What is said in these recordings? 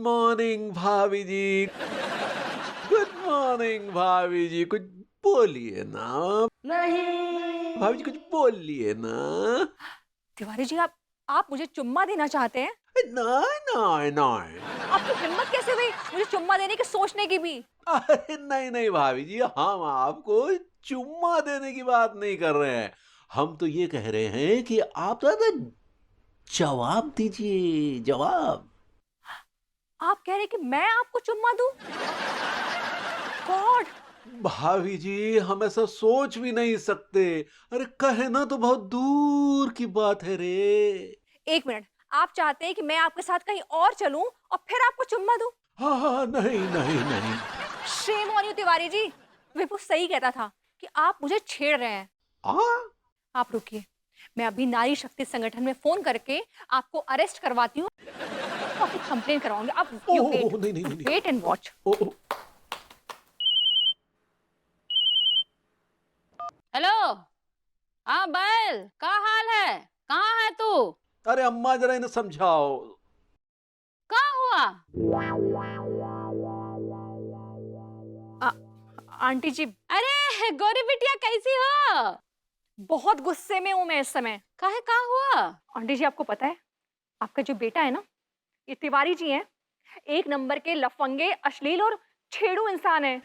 Morning भाभी जी। Good morning भाभी जी, कुछ बोलिए ना। नहीं। भाभी जी कुछ बोलिए ना। तिवारी जी, आप मुझे चुम्मा देना चाहते हैं? नहीं नहीं नहीं। आपकी हिम्मत कैसे हुई मुझे चुम्मा देने की, सोचने की भी? अरे नहीं नहीं भाभी जी, हम आपको चुम्मा देने की बात नहीं कर रहे हैं। हम तो ये कह रहे हैं कि आप तो ना जवाब दीजिए, जवाब। आप कह रहे हैं कि मैं आपको चुम्मा दूं? गॉड! भाभी जी हम ऐसा सोच भी नहीं सकते। अरे कहे ना तो बहुत दूर की बात है रे। एक मिनट, आप चाहते हैं कि मैं आपके साथ कहीं और चलूं और फिर आपको चुम्मा दूं? हाँ हाँ, नहीं नहीं नहीं। Shame on you Tiwari ji. विभू सही कहता था कि आप मुझे छेड़ रहे हैं। आ? आप रुकिए, मैं अभी नारी शक्ति संगठन में फोन करके आपको अरेस्ट करवाती हूँ। आपकी कंप्लेन करवाऊंगी। आप यू वेट, नहीं नहीं नहीं। Wait and watch. Oh, oh, hello. हाँ बैल, क्या हाल है? कहाँ है तू? अरे अम्मा जरा इन्हें समझाओ। क्या हुआ? आंटी जी, अरे गौरी बिटिया कैसी हो? बहुत गुस्से में हूं मैं इस समय। काहे का हुआ? आंटी जी, आपको पता है आपका जो बेटा है ना, ये तिवारी जी हैं, एक नंबर के लफंगे, अश्लील और छेड़ू इंसान है।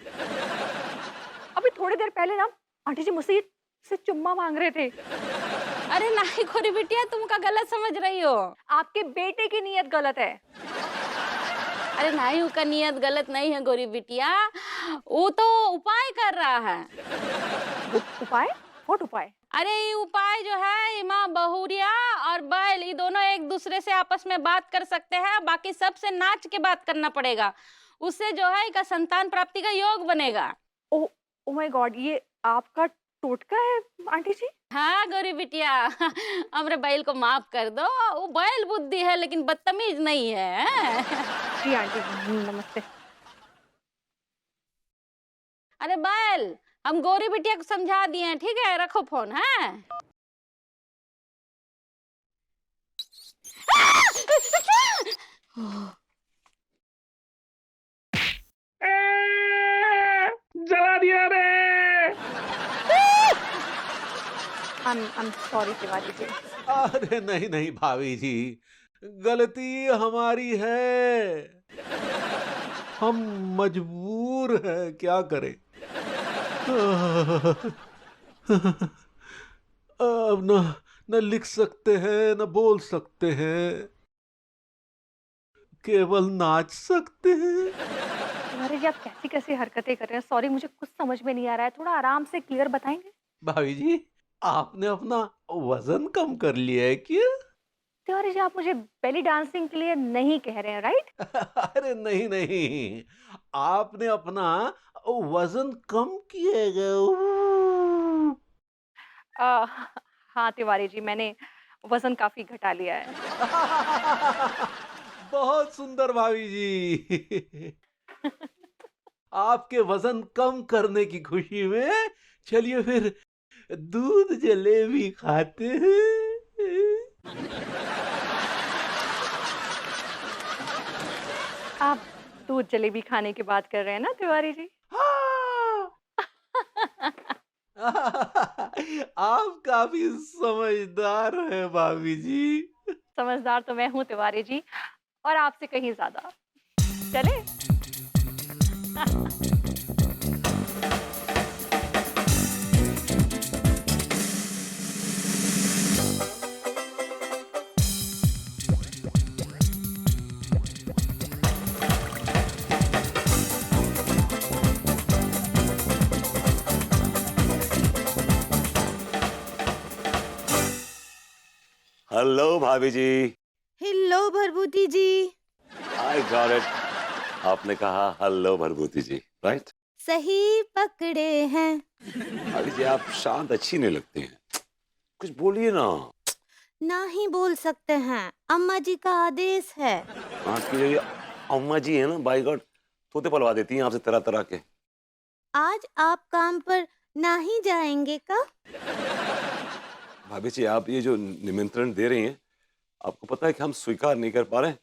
अभी थोड़ी देर पहले ना आंटी जी मुझसे से चुम्मा मांग रहे थे। अरे नहीं गौरी बिटिया, तुम का गलत समझ रही हो। आपके बेटे की नीयत गलत है। अरे नहीं, उसका नियत गलत नहीं है गौरी बिटिया, वो तो उपाय कर रहा है। उपाय? व्हाट उपाय? अरे ये उपाय जो है, माँ बहुरिया और बैल ये दोनों एक दूसरे से आपस में बात कर सकते हैं, बाकी सबसे नाच के बात करना पड़ेगा। उससे जो है इसका संतान प्राप्ति का योग बनेगा। ओ ओ माय गॉड, ये आपका टोटका है आंटी जी? हाँ गौरी बिटिया, हमरे बैल को माफ कर दो, वो बैल बुद्धि है लेकिन बदतमीज नहीं है। जी आंटी जी, नमस्ते। अरे बैल, हम गौरी बिटिया को समझा दिए हैं, ठीक है? रखो फोन। है जला दिया रे। I'm sorry Tiwari ji. अरे नहीं नहीं भाभी जी, गलती हमारी है। हम मजबूर हैं, क्या करें। अब न न लिख सकते हैं न बोल सकते हैं, केवल नाच सकते हैं। तिवारी जी, आप कैसी कैसी हरकतें कर रहे हैं? सॉरी, मुझे कुछ समझ में नहीं आ रहा है। थोड़ा आराम से क्लियर बताएंगे? भाभी जी आपने अपना वजन कम कर लिया है क्या? तिवारी जी, आप मुझे बेली डांसिंग के लिए नहीं कह रहे हैं, राइट? अरे नहीं नहीं, आपने अपना वजन कम किएगा। अ, हाँ तिवारी जी, मैंने वजन काफी घटा लिया है। बहुत सुंदर भाभी जी। आपके वजन कम करने की खुशी में चलिए फिर दूध जलेबी खाते हैं। आप दूध जलेबी खाने की बात कर रहे हैं ना तिवारी जी? हाँ। आप काफी समझदार हैं भाभी जी। समझदार तो मैं हूँ तिवारी जी, और आपसे कहीं ज्यादा। चले? हेलो भाभी जी। Hello Bharbhuti ji. I got it. आपने कहा हेलो भरभूति जी, राइट? सही पकड़े हैं। भाभी जी आप शांत अच्छी नहीं लगती हैं, कुछ बोलिए ना। ना ही बोल सकते हैं, अम्मा जी का आदेश है। आपकी जो ये अम्मा जी है ना, बाई गॉड, तोते पलवा देती हैं आपसे तरह तरह के। आज आप काम पर ना ही जाएंगे का? भाभी जी आप ये जो निमंत्रण दे रही हैं, आपको पता है कि हम स्वीकार नहीं कर पा रहे हैं।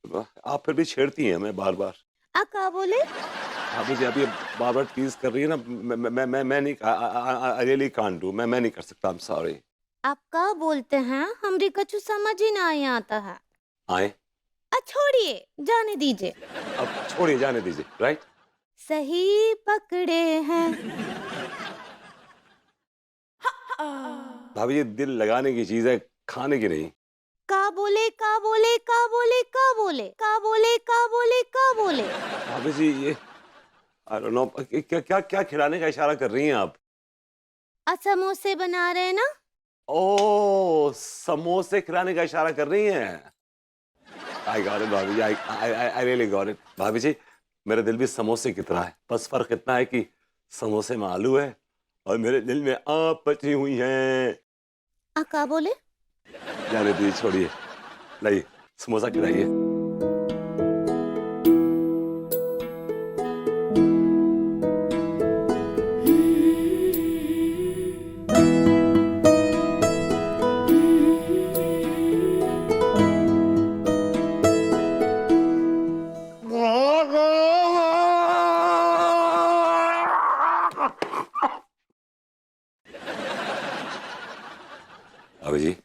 आप फिर भी छेड़ती हैं मैं बार बार। का बोले? भाभी जी, आप ये बार बार टीज कर रही है ना, मैं नहीं, आई रियली कांट डू, मैं नहीं कर सकता, आई एम सॉरी। आप का बोलते हैं, हमरी कछु समझ ही ना आई आता है। आए, छोड़िए, जाने दीजिए। अब छोड़िए, जाने दीजिए, राइट। सही पकड़े हैं। भाभी जी, दिल लगाने की चीज है, खाने की नहीं। का बोले, का बोले, का बोले, का बोले, का बोले, का बोले, का बोले। भाभी जी, ये आई डोंट नो, क्या क्या क्या खिलाने का इशारा कर रही हैं आप? समोसे बना रहे हैं ना? ओ, समोसे खिलाने का इशारा कर रही हैं। आई गॉट इट भाभी जी, आई रियली गॉट इट। भाभी जी, मेरा दिल भी समोसे की तरह है, बस फर्क इतना है कि समोसे में आलू है और मेरे दिल में आप बची हुई हैं। का बोले? जाने दीजिए, छोड़िए, लाइए समोसा खिलाइए। अभी जी,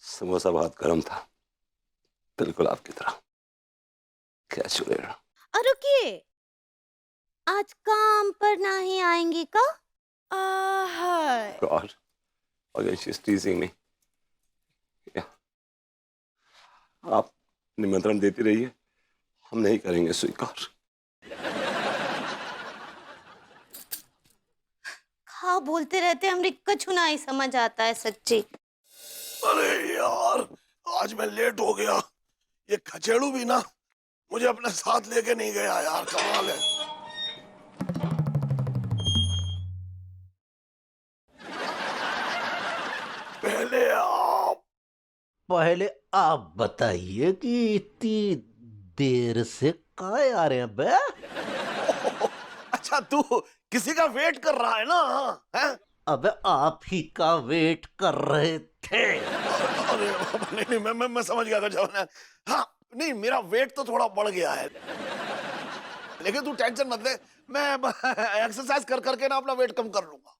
समोसा बहुत गर्म था, बिल्कुल आपकी तरह। क्या चलेगा? रुकिए, आज काम पर नहीं आएंगी का? God, again she's teasing me. Yeah. आप निमंत्रण देती रहिए, हम नहीं करेंगे स्वीकार। हाँ, बोलते रहते, हमरी कछु ना ही समझ आता है सच्ची। अरे यार, आज मैं लेट हो गया। ये खचेड़ू भी ना मुझे अपने साथ लेके नहीं गया यार, कमाल है। पहले आप बताइए कि इतनी देर से कहाँ आ रहे हैं बे? अच्छा, तू किसी का वेट कर रहा है ना? हैं? अबे आप ही का वेट कर रहे थे। अरे नहीं, मैं समझ गया था। हाँ, नहीं, मेरा वेट तो थोड़ा बढ़ गया है, लेकिन तू टेंशन मत ले, मैं एक्सरसाइज कर करके ना अपना वेट कम कर लूंगा।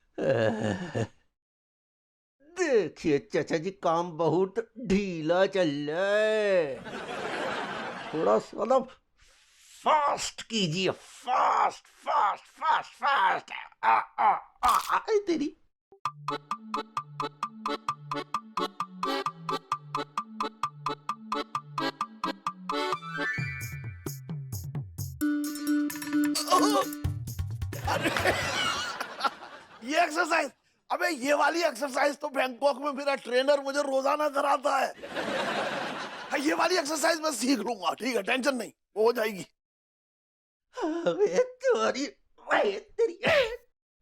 देखिए चाचा जी, काम बहुत ढीला चल रहा है, थोड़ा सा मतलब फास्ट कीजिए, फास्ट फास्ट फास्ट फास्ट। तेरी ये एक्सरसाइज, अबे ये वाली एक्सरसाइज तो बैंकॉक में मेरा ट्रेनर मुझे रोजाना कराता है। हाँ, ये वाली एक्सरसाइज मैं सीख लूंगा, ठीक है, टेंशन नहीं, वो हो जाएगी।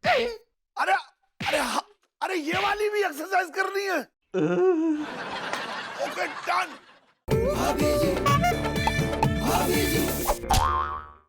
तेरी अरे अरे अरे, ये वाली भी एक्सरसाइज करनी है। Okay, done.